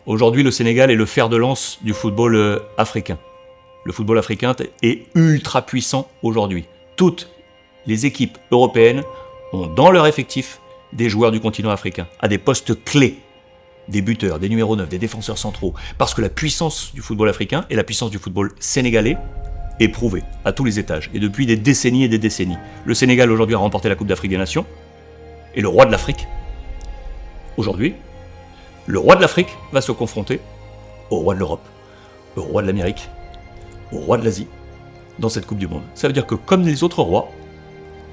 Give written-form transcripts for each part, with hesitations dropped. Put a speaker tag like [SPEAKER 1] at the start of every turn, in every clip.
[SPEAKER 1] Aujourd'hui, le Sénégal est le fer de lance du football africain. Le football africain est ultra puissant aujourd'hui. Toutes les équipes européennes ont dans leur effectif des joueurs du continent africain, à des postes clés, des buteurs, des numéros 9, des défenseurs centraux, parce que la puissance du football africain et la puissance du football sénégalais est prouvée à tous les étages, et depuis des décennies et des décennies. Le Sénégal aujourd'hui a remporté la Coupe d'Afrique des Nations, et le roi de l'Afrique, aujourd'hui, le roi de l'Afrique va se confronter au roi de l'Europe, au roi de l'Amérique, au roi de l'Asie, dans cette Coupe du Monde. Ça veut dire que comme les autres rois,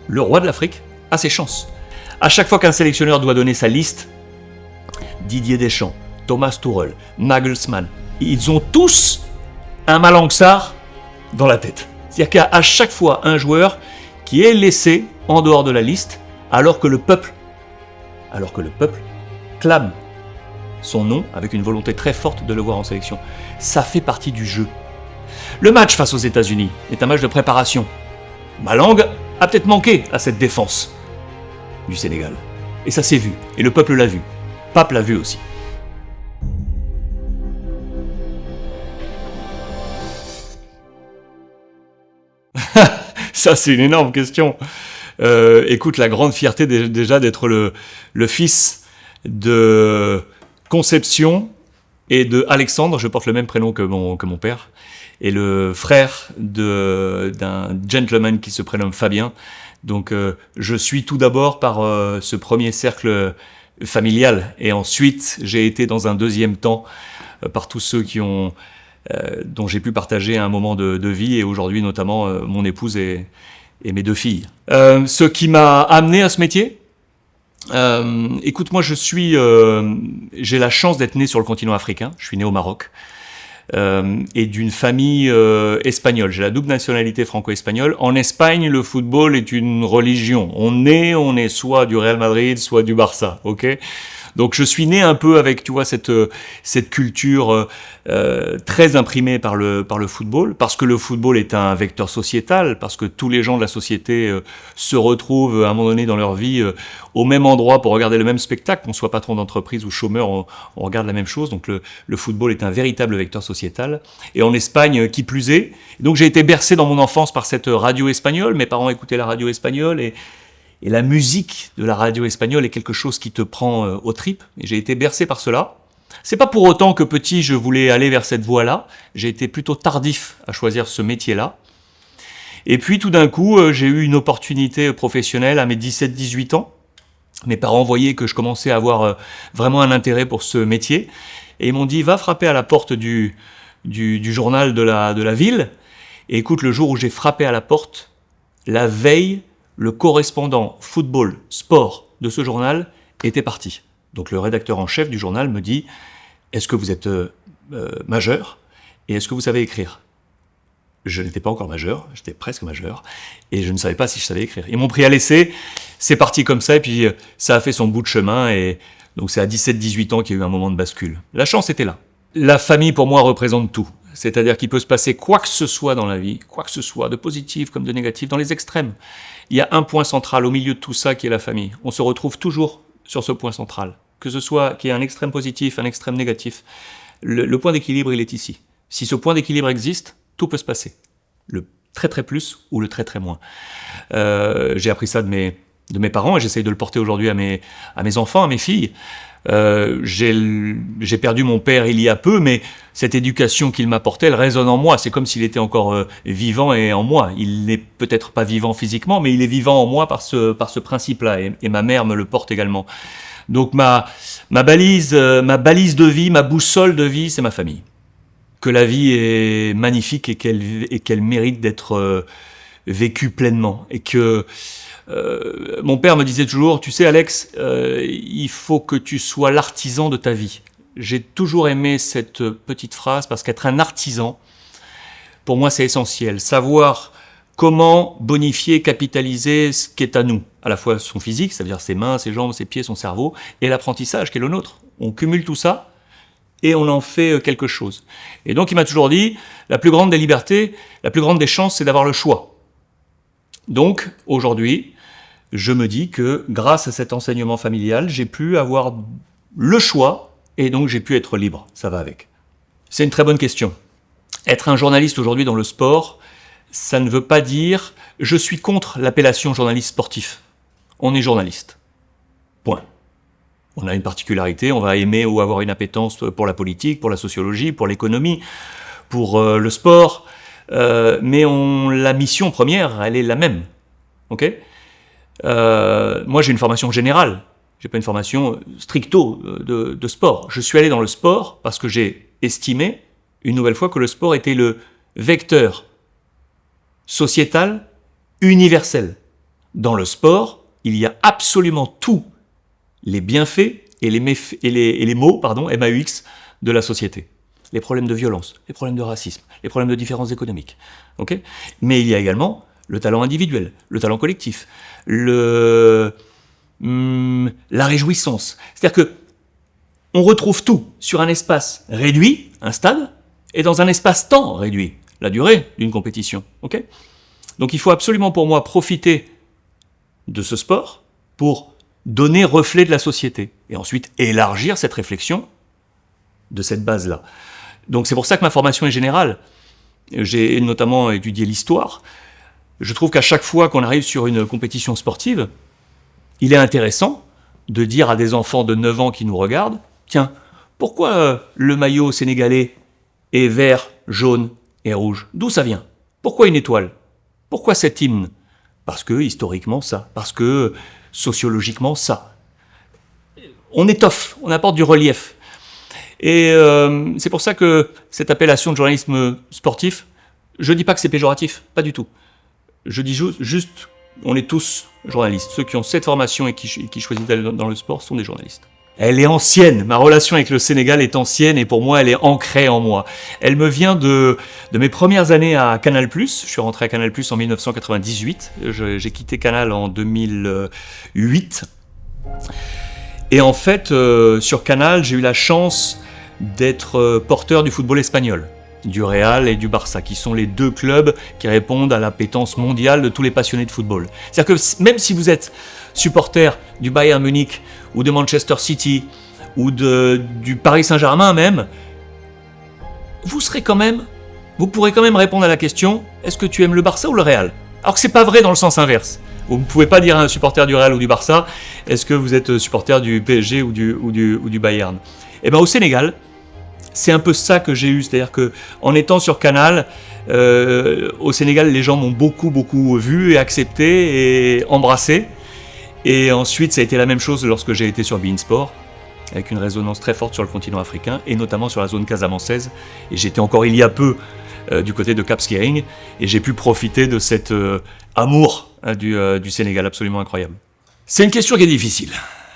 [SPEAKER 1] le roi de l'Afrique a ses chances. À chaque fois qu'un sélectionneur doit donner sa liste, Didier Deschamps, Thomas Tuchel, Nagelsmann, ils ont tous un Malang Sarr dans la tête. C'est-à-dire qu'à chaque fois un joueur qui est laissé en dehors de la liste, alors que le peuple clame son nom avec une volonté très forte de le voir en sélection. Ça fait partie du jeu. Le match face aux États-Unis est un match de préparation. Malang a peut-être manqué à cette défense du Sénégal. Et ça s'est vu. Et le peuple l'a vu. Pape l'a vu aussi. Ça, c'est une énorme question. Écoute, la grande fierté déjà d'être le fils de Conception et de Alexandre, je porte le même prénom que mon père, et le frère d'un gentleman qui se prénomme Fabien. Donc je suis tout d'abord par ce premier cercle familial, et ensuite j'ai été dans un deuxième temps par tous ceux dont j'ai pu partager un moment de vie, et aujourd'hui notamment mon épouse et mes 2 filles. Ce qui m'a amené à ce métier, écoute, moi j'ai la chance d'être né sur le continent africain. Je suis né au Maroc et d'une famille espagnole. J'ai la double nationalité franco-espagnole. En Espagne, le football est une religion. On est soit du Real Madrid, soit du Barça, ok ? Donc je suis né un peu avec, tu vois, cette culture très imprimée par le football, parce que le football est un vecteur sociétal, parce que tous les gens de la société se retrouvent à un moment donné dans leur vie au même endroit pour regarder le même spectacle, qu'on soit patron d'entreprise ou chômeur, on regarde la même chose. Donc le football est un véritable vecteur sociétal. Et en Espagne, qui plus est. Donc j'ai été bercé dans mon enfance par cette radio espagnole. Mes parents écoutaient la radio espagnole, et la musique de la radio espagnole est quelque chose qui te prend aux tripes. Et j'ai été bercé par cela. C'est pas pour autant que petit, je voulais aller vers cette voie-là. J'ai été plutôt tardif à choisir ce métier-là. Et puis tout d'un coup, j'ai eu une opportunité professionnelle à mes 17-18 ans. Mes parents voyaient que je commençais à avoir vraiment un intérêt pour ce métier. Et ils m'ont dit, va frapper à la porte du journal de la ville. Et écoute, le jour où j'ai frappé à la porte, la veille, le correspondant football, sport de ce journal était parti. Donc le rédacteur en chef du journal me dit « Est-ce que vous êtes majeur et est-ce que vous savez écrire ?» Je n'étais pas encore majeur, j'étais presque majeur, et je ne savais pas si je savais écrire. Ils m'ont pris à l'essai, c'est parti comme ça, et puis ça a fait son bout de chemin, et donc c'est à 17-18 ans qu'il y a eu un moment de bascule. La chance était là. La famille, pour moi, représente tout. C'est-à-dire qu'il peut se passer quoi que ce soit dans la vie, quoi que ce soit, de positif comme de négatif, dans les extrêmes. Il y a un point central au milieu de tout ça qui est la famille. On se retrouve toujours sur ce point central. Que ce soit qu'il y ait un extrême positif, un extrême négatif, le point d'équilibre, il est ici. Si ce point d'équilibre existe, tout peut se passer. Le très très plus ou le très très moins. J'ai appris ça de mes parents, et j'essaye de le porter aujourd'hui à mes enfants, à mes filles. J'ai perdu mon père il y a peu, mais cette éducation qu'il m'apportait, elle résonne en moi. C'est comme s'il était encore vivant et en moi. Il n'est peut-être pas vivant physiquement, mais il est vivant en moi par ce principe-là, et ma mère me le porte également. Donc ma balise de vie, ma boussole de vie, c'est ma famille. Que la vie est magnifique et qu'elle mérite d'être vécue pleinement, et que mon père me disait toujours, tu sais Alex, il faut que tu sois l'artisan de ta vie. J'ai toujours aimé cette petite phrase, parce qu'être un artisan, pour moi c'est essentiel. Savoir comment bonifier, capitaliser ce qui est à nous. À la fois son physique, c'est-à-dire ses mains, ses jambes, ses pieds, son cerveau, et l'apprentissage qui est le nôtre. On cumule tout ça et on en fait quelque chose. Et donc il m'a toujours dit, la plus grande des libertés, la plus grande des chances, c'est d'avoir le choix. Donc aujourd'hui, je me dis que grâce à cet enseignement familial, j'ai pu avoir le choix et donc j'ai pu être libre, ça va avec. C'est une très bonne question. Être un journaliste aujourd'hui dans le sport, ça ne veut pas dire « je suis contre l'appellation journaliste sportif ». On est journaliste. Point. On a une particularité, on va aimer ou avoir une appétence pour la politique, pour la sociologie, pour l'économie, pour le sport, mais la mission première, elle est la même. Okay, moi, j'ai une formation générale, j'ai pas une formation stricto de sport. Je suis allé dans le sport parce que j'ai estimé, une nouvelle fois, que le sport était le vecteur sociétal universel. Dans le sport, il y a absolument tous les bienfaits et les maux, MAUX, de la société. Les problèmes de violence, les problèmes de racisme, les problèmes de différences économiques. Okay, mais il y a également le talent individuel, le talent collectif, la réjouissance. C'est-à-dire que on retrouve tout sur un espace réduit, un stade, et dans un espace-temps réduit, la durée d'une compétition. Okay, donc il faut absolument pour moi profiter de ce sport pour donner reflet de la société, et ensuite élargir cette réflexion de cette base-là. Donc c'est pour ça que ma formation est générale. J'ai notamment étudié l'histoire. Je trouve qu'à chaque fois qu'on arrive sur une compétition sportive, il est intéressant de dire à des enfants de 9 ans qui nous regardent, tiens, pourquoi le maillot sénégalais est vert, jaune et rouge? D'où ça vient? Pourquoi une étoile? Pourquoi cet hymne? Parce que historiquement ça, parce que sociologiquement ça. On étoffe, on apporte du relief. Et c'est pour ça que cette appellation de journalisme sportif, je ne dis pas que c'est péjoratif, pas du tout. Je dis juste, on est tous journalistes. Ceux qui ont cette formation et qui choisissent d'aller dans le sport sont des journalistes. Elle est ancienne, ma relation avec le Sénégal est ancienne et pour moi elle est ancrée en moi. Elle me vient de mes premières années à Canal+. Je suis rentré à Canal+ en 1998, j'ai quitté Canal en 2008. Et en fait, sur Canal, j'ai eu la chance d'être porteur du football espagnol, du Real et du Barça, qui sont les deux clubs qui répondent à l'appétence mondiale de tous les passionnés de football. C'est-à-dire que même si vous êtes supporter du Bayern Munich, ou de Manchester City, ou du Paris Saint-Germain même, vous pourrez quand même répondre à la question, est-ce que tu aimes le Barça ou le Real? Alors que c'est pas vrai dans le sens inverse. Vous ne pouvez pas dire à un supporter du Real ou du Barça, est-ce que vous êtes supporter du PSG ou du Bayern? Et bien au Sénégal, c'est un peu ça que j'ai eu, c'est-à-dire que en étant sur Canal, au Sénégal, les gens m'ont beaucoup vu et accepté et embrassé. Et ensuite, ça a été la même chose lorsque j'ai été sur beIN Sport, avec une résonance très forte sur le continent africain, et notamment sur la zone casamançaise. Et j'étais encore il y a peu du côté de Cap Skirring, et j'ai pu profiter de cet amour du Sénégal absolument incroyable. C'est une question qui est difficile.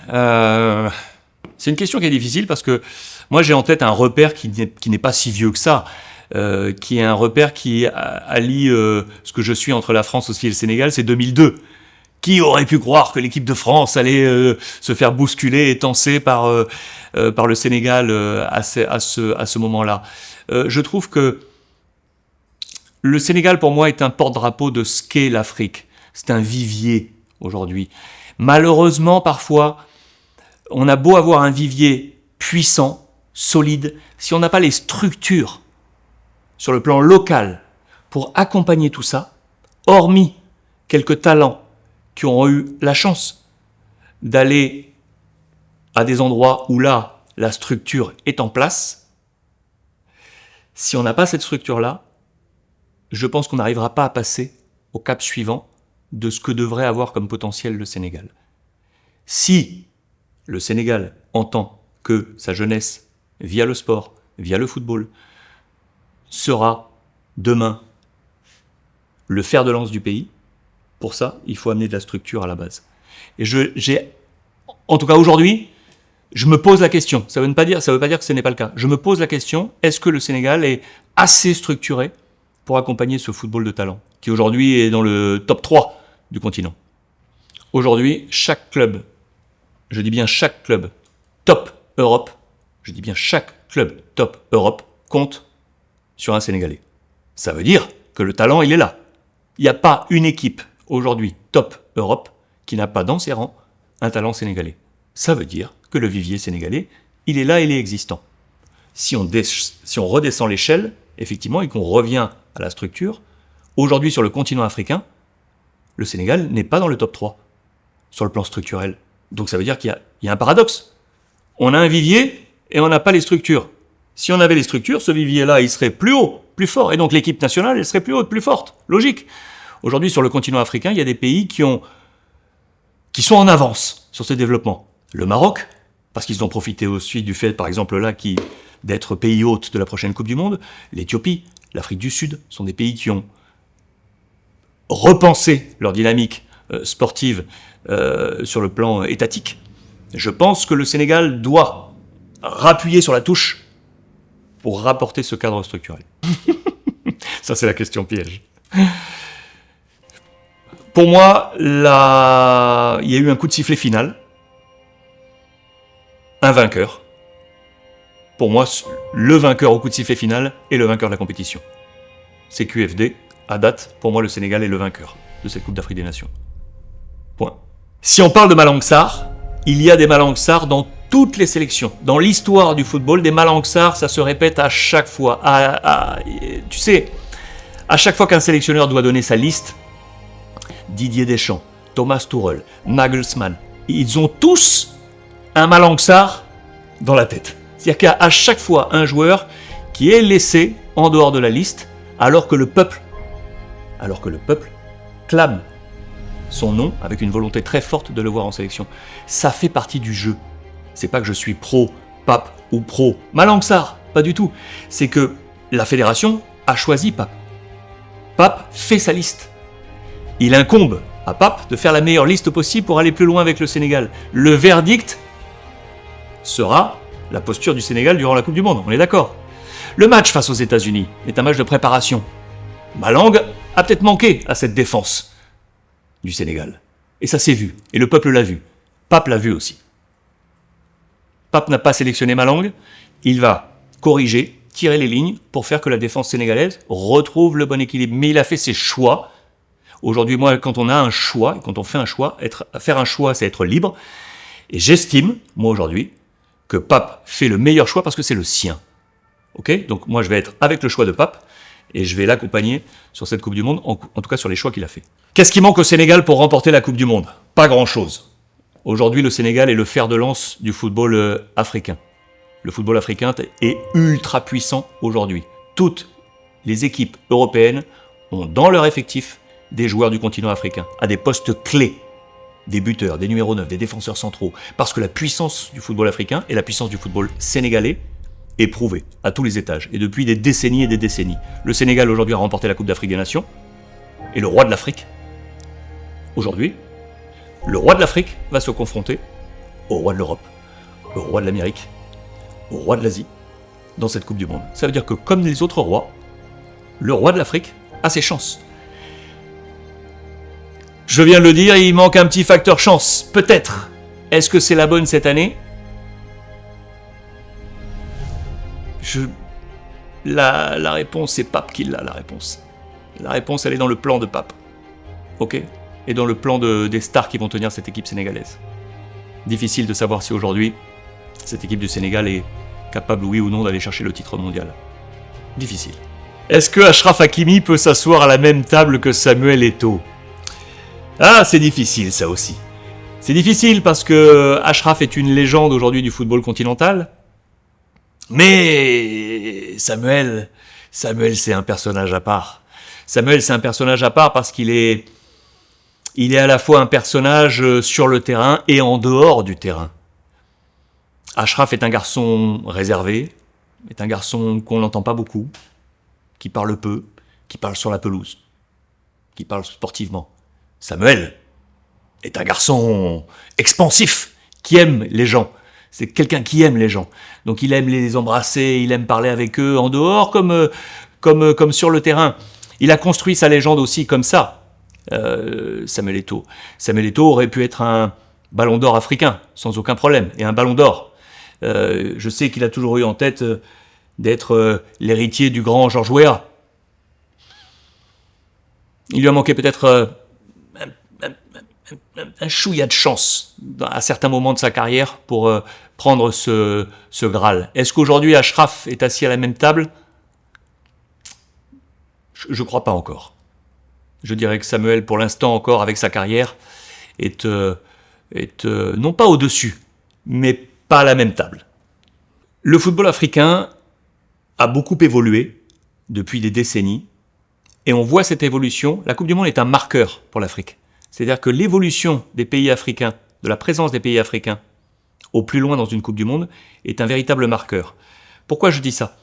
[SPEAKER 1] C'est une question qui est difficile parce que moi j'ai en tête un repère qui n'est pas si vieux que ça, qui est un repère qui allie ce que je suis entre la France aussi et le Sénégal, c'est 2002. Qui aurait pu croire que l'équipe de France allait se faire bousculer et tancer par le Sénégal à ce moment-là? Je trouve que le Sénégal, pour moi, est un porte-drapeau de ce qu'est l'Afrique. C'est un vivier, aujourd'hui. Malheureusement, parfois, on a beau avoir un vivier puissant, solide, si on n'a pas les structures sur le plan local pour accompagner tout ça, hormis quelques talents qui ont eu la chance d'aller à des endroits où là, la structure est en place, si on n'a pas cette structure-là, je pense qu'on n'arrivera pas à passer au cap suivant de ce que devrait avoir comme potentiel le Sénégal. Si le Sénégal entend que sa jeunesse, via le sport, via le football, sera demain le fer de lance du pays, pour ça, il faut amener de la structure à la base. Et en tout cas aujourd'hui, je me pose la question. Ça veut pas dire que ce n'est pas le cas. Je me pose la question, est-ce que le Sénégal est assez structuré pour accompagner ce football de talent, qui aujourd'hui est dans le top 3 du continent? Aujourd'hui, chaque club, je dis bien chaque club top Europe, compte sur un Sénégalais. Ça veut dire que le talent, il est là. Il n'y a pas une équipe aujourd'hui top Europe qui n'a pas dans ses rangs un talent sénégalais. Ça veut dire que le vivier sénégalais, il est là, il est existant. Si on redescend l'échelle, effectivement, et qu'on revient à la structure, aujourd'hui sur le continent africain, le Sénégal n'est pas dans le top 3 sur le plan structurel. Donc ça veut dire qu'il y a un paradoxe. On a un vivier et on n'a pas les structures. Si on avait les structures, ce vivier-là, il serait plus haut, plus fort. Et donc l'équipe nationale, elle serait plus haute, plus forte. Logique. Aujourd'hui, sur le continent africain, il y a des pays qui sont en avance sur ce développement. Le Maroc, parce qu'ils ont profité aussi du fait, par exemple, là, d'être pays hôte de la prochaine Coupe du Monde. L'Éthiopie, l'Afrique du Sud sont des pays qui ont repensé leur dynamique sportive sur le plan étatique. Je pense que le Sénégal doit rappuyer sur la touche pour rapporter ce cadre structurel. Ça, c'est la question piège. Pour moi, il y a eu un coup de sifflet final. Un vainqueur. Pour moi, le vainqueur au coup de sifflet final est le vainqueur de la compétition. C'est QFD. À date, pour moi, le Sénégal est le vainqueur de cette Coupe d'Afrique des Nations. Point. Si on parle de Malang Sarr, il y a des Malang Sarr dans toutes les sélections. Dans l'histoire du football, des Malang Sarr, ça se répète à chaque fois. Tu sais, à chaque fois qu'un sélectionneur doit donner sa liste, Didier Deschamps, Thomas Tuchel, Nagelsmann, ils ont tous un Malang Sarr dans la tête. C'est-à-dire qu'à chaque fois, un joueur qui est laissé en dehors de la liste, alors que le peuple clame son nom avec une volonté très forte de le voir en sélection. Ça fait partie du jeu. C'est pas que je suis pro Pape ou pro Malang Sarr, pas du tout. C'est que la fédération a choisi Pape. Pape fait sa liste. Il incombe à Pape de faire la meilleure liste possible pour aller plus loin avec le Sénégal. Le verdict sera la posture du Sénégal durant la Coupe du Monde, on est d'accord. Le match face aux États-Unis est un match de préparation. Malang a peut-être manqué à cette défense du Sénégal. Et ça s'est vu. Et le peuple l'a vu. Pape l'a vu aussi. Pape n'a pas sélectionné Malang. Il va corriger, tirer les lignes pour faire que la défense sénégalaise retrouve le bon équilibre. Mais il a fait ses choix. Aujourd'hui, moi, quand on a un choix, quand on fait un choix, faire un choix, c'est être libre. Et j'estime, moi aujourd'hui, que Pape fait le meilleur choix parce que c'est le sien. Ok ? Donc moi, je vais être avec le choix de Pape et je vais l'accompagner sur cette Coupe du Monde, en tout cas sur les choix qu'il a fait. Qu'est-ce qui manque au Sénégal pour remporter la Coupe du Monde ? Pas grand-chose. Aujourd'hui, le Sénégal est le fer de lance du football africain. Le football africain est ultra puissant aujourd'hui. Toutes les équipes européennes ont dans leur effectif des joueurs du continent africain, à des postes clés, des buteurs, des numéros 9, des défenseurs centraux, parce que la puissance du football africain et la puissance du football sénégalais est prouvée à tous les étages, et depuis des décennies et des décennies. Le Sénégal aujourd'hui a remporté la Coupe d'Afrique des Nations, et le roi de l'Afrique, aujourd'hui, le roi de l'Afrique va se confronter au roi de l'Europe, au roi de l'Amérique, au roi de l'Asie, dans cette Coupe du Monde. Ça veut dire que comme les autres rois, le roi de l'Afrique a ses chances. Je viens de le dire, il manque un petit facteur chance, peut-être. Est-ce que c'est la bonne cette année ? La réponse, c'est Pape qui l'a, la réponse. La réponse, elle est dans le plan de Pape. Ok ? Et dans le plan des stars qui vont tenir cette équipe sénégalaise. Difficile de savoir si aujourd'hui, cette équipe du Sénégal est capable, oui ou non, d'aller chercher le titre mondial. Difficile. Est-ce que Achraf Hakimi peut s'asseoir à la même table que Samuel Eto'o ? Ah, c'est difficile, ça aussi. C'est difficile parce que Achraf est une légende aujourd'hui du football continental. Mais Samuel, c'est un personnage à part. Samuel, c'est un personnage à part parce qu'il est à la fois un personnage sur le terrain et en dehors du terrain. Achraf est un garçon réservé, est un garçon qu'on n'entend pas beaucoup, qui parle peu, qui parle sur la pelouse, qui parle sportivement. Samuel est un garçon expansif, qui aime les gens. C'est quelqu'un qui aime les gens. Donc il aime les embrasser, il aime parler avec eux en dehors comme sur le terrain. Il a construit sa légende aussi comme ça, Samuel Eto'o. Samuel Eto'o aurait pu être un ballon d'or africain, sans aucun problème, et un ballon d'or. Je sais qu'il a toujours eu en tête d'être l'héritier du grand Georges Weah. Il lui a manqué peut-être un chouïa de chance à certains moments de sa carrière pour prendre ce Graal. Est-ce qu'aujourd'hui Achraf est assis à la même table? Je ne crois pas encore. Je dirais que Samuel, pour l'instant encore, avec sa carrière, est non pas au-dessus, mais pas à la même table. Le football africain a beaucoup évolué depuis des décennies, et on voit cette évolution. La Coupe du Monde est un marqueur pour l'Afrique. C'est-à-dire que l'évolution des pays africains, de la présence des pays africains au plus loin dans une Coupe du Monde, est un véritable marqueur. Pourquoi je dis ça?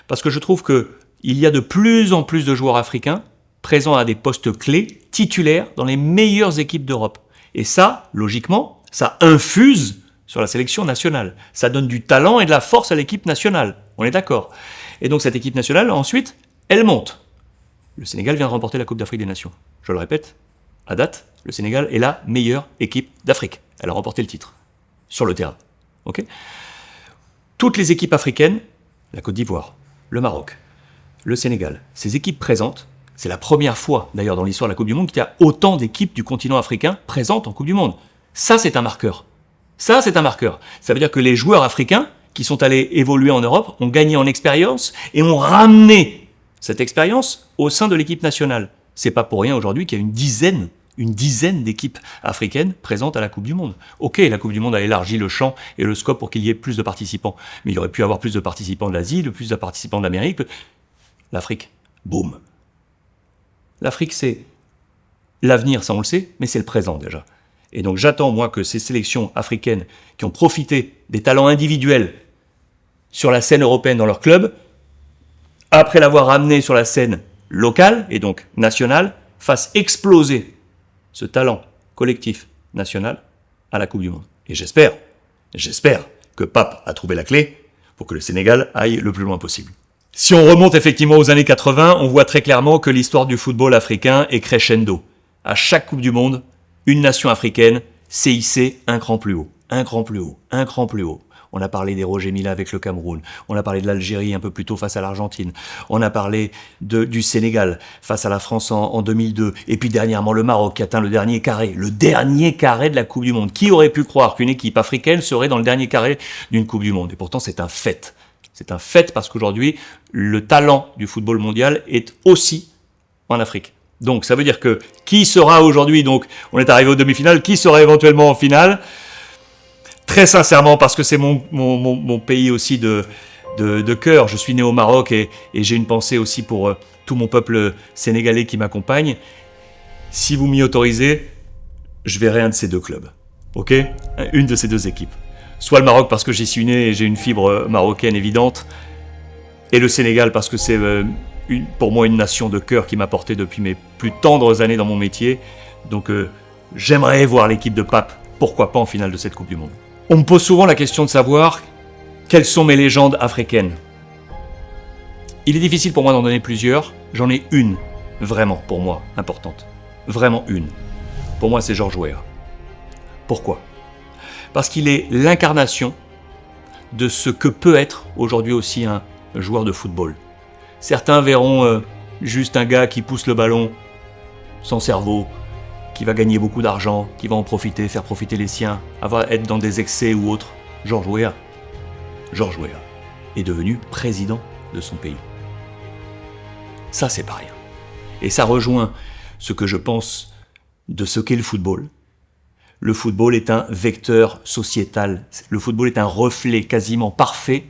[SPEAKER 1] Parce que je trouve qu'il y a de plus en plus de joueurs africains présents à des postes clés, titulaires, dans les meilleures équipes d'Europe. Et ça, logiquement, ça infuse sur la sélection nationale. Ça donne du talent et de la force à l'équipe nationale. On est d'accord. Et donc cette équipe nationale, ensuite, elle monte. Le Sénégal vient de remporter la Coupe d'Afrique des Nations. Je le répète, à date, le Sénégal est la meilleure équipe d'Afrique. Elle a remporté le titre, sur le terrain. Okay. Toutes les équipes africaines, la Côte d'Ivoire, le Maroc, le Sénégal, ces équipes présentes, c'est la première fois d'ailleurs dans l'histoire de la Coupe du Monde qu'il y a autant d'équipes du continent africain présentes en Coupe du Monde. Ça, c'est un marqueur. Ça, c'est un marqueur. Ça veut dire que les joueurs africains qui sont allés évoluer en Europe ont gagné en expérience et ont ramené cette expérience au sein de l'équipe nationale. C'est pas pour rien aujourd'hui qu'il y a une dizaine d'équipes africaines présentes à la Coupe du Monde. Ok, la Coupe du Monde a élargi le champ et le scope pour qu'il y ait plus de participants. Mais il aurait pu y avoir plus de participants de l'Asie, plus de participants de l'Amérique. L'Afrique, boum. L'Afrique, c'est l'avenir, ça on le sait, mais c'est le présent déjà. Et donc j'attends, moi, que ces sélections africaines qui ont profité des talents individuels sur la scène européenne dans leur club, après l'avoir ramené sur la scène locale, et donc nationale, fassent exploser ce talent collectif national à la Coupe du Monde. Et j'espère que Pape a trouvé la clé pour que le Sénégal aille le plus loin possible. Si on remonte effectivement aux années 80, on voit très clairement que l'histoire du football africain est crescendo. À chaque Coupe du Monde, une nation africaine s'est hissée un cran plus haut, un cran plus haut, un cran plus haut. On a parlé des Roger Mila avec le Cameroun, on a parlé de l'Algérie un peu plus tôt face à l'Argentine, on a parlé du Sénégal face à la France en 2002, et puis dernièrement le Maroc qui atteint le dernier carré de la Coupe du Monde. Qui aurait pu croire qu'une équipe africaine serait dans le dernier carré d'une Coupe du Monde? Et pourtant c'est un fait. C'est un fait parce qu'aujourd'hui, le talent du football mondial est aussi en Afrique. Donc ça veut dire que qui sera aujourd'hui, donc on est arrivé aux demi-finales, qui sera éventuellement en finale? Très sincèrement, parce que c'est mon pays aussi de cœur. Je suis né au Maroc et j'ai une pensée aussi pour tout mon peuple sénégalais qui m'accompagne. Si vous m'y autorisez, je verrai un de ces deux clubs. Ok? Une de ces deux équipes. Soit le Maroc parce que j'y suis né et j'ai une fibre marocaine évidente, et le Sénégal parce que c'est pour moi une nation de cœur qui m'a porté depuis mes plus tendres années dans mon métier. Donc j'aimerais voir l'équipe de Pape, pourquoi pas en finale de cette Coupe du Monde. On me pose souvent la question de savoir quelles sont mes légendes africaines. Il est difficile pour moi d'en donner plusieurs, j'en ai une, vraiment pour moi, importante. Vraiment une. Pour moi c'est Georges Weah. Pourquoi ? Parce qu'il est l'incarnation de ce que peut être aujourd'hui aussi un joueur de football. Certains verront juste un gars qui pousse le ballon sans cerveau, qui va gagner beaucoup d'argent, qui va en profiter, faire profiter les siens, être dans des excès ou autres. Georges Weah est devenu président de son pays. Ça, c'est pas rien. Et ça rejoint ce que je pense de ce qu'est le football. Le football est un vecteur sociétal. Le football est un reflet quasiment parfait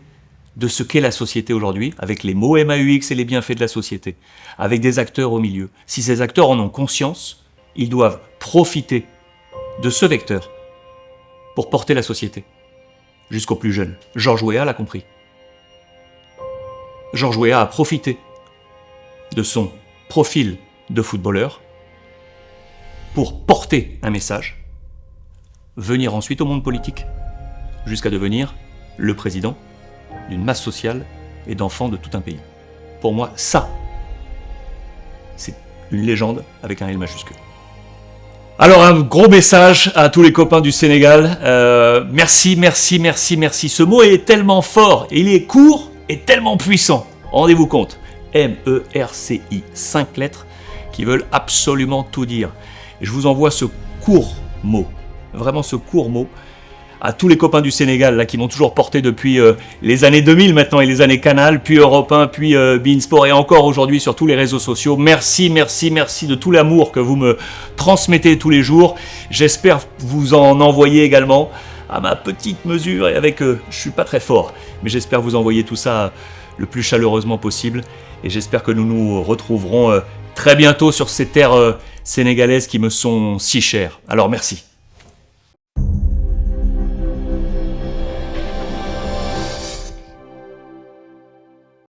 [SPEAKER 1] de ce qu'est la société aujourd'hui, avec les mots MAUX et les bienfaits de la société, avec des acteurs au milieu. Si ces acteurs en ont conscience, ils doivent profiter de ce vecteur pour porter la société, jusqu'aux plus jeunes. Georges Weah l'a compris. Georges Weah a profité de son profil de footballeur pour porter un message, venir ensuite au monde politique, jusqu'à devenir le président d'une masse sociale et d'enfants de tout un pays. Pour moi, ça, c'est une légende avec un L majuscule. Alors, un gros message à tous les copains du Sénégal. Merci. Ce mot est tellement fort, et il est court et tellement puissant. Rendez-vous compte. MERCI, 5 lettres qui veulent absolument tout dire. Et je vous envoie ce court mot. Vraiment ce court mot. À tous les copains du Sénégal là, qui m'ont toujours porté depuis les années 2000 maintenant et les années Canal, puis Europe 1, puis beIN Sport et encore aujourd'hui sur tous les réseaux sociaux. Merci, merci, merci de tout l'amour que vous me transmettez tous les jours. J'espère vous en envoyer également à ma petite mesure et avec... je suis pas très fort, mais j'espère vous envoyer tout ça le plus chaleureusement possible et j'espère que nous nous retrouverons très bientôt sur ces terres sénégalaises qui me sont si chères. Alors merci.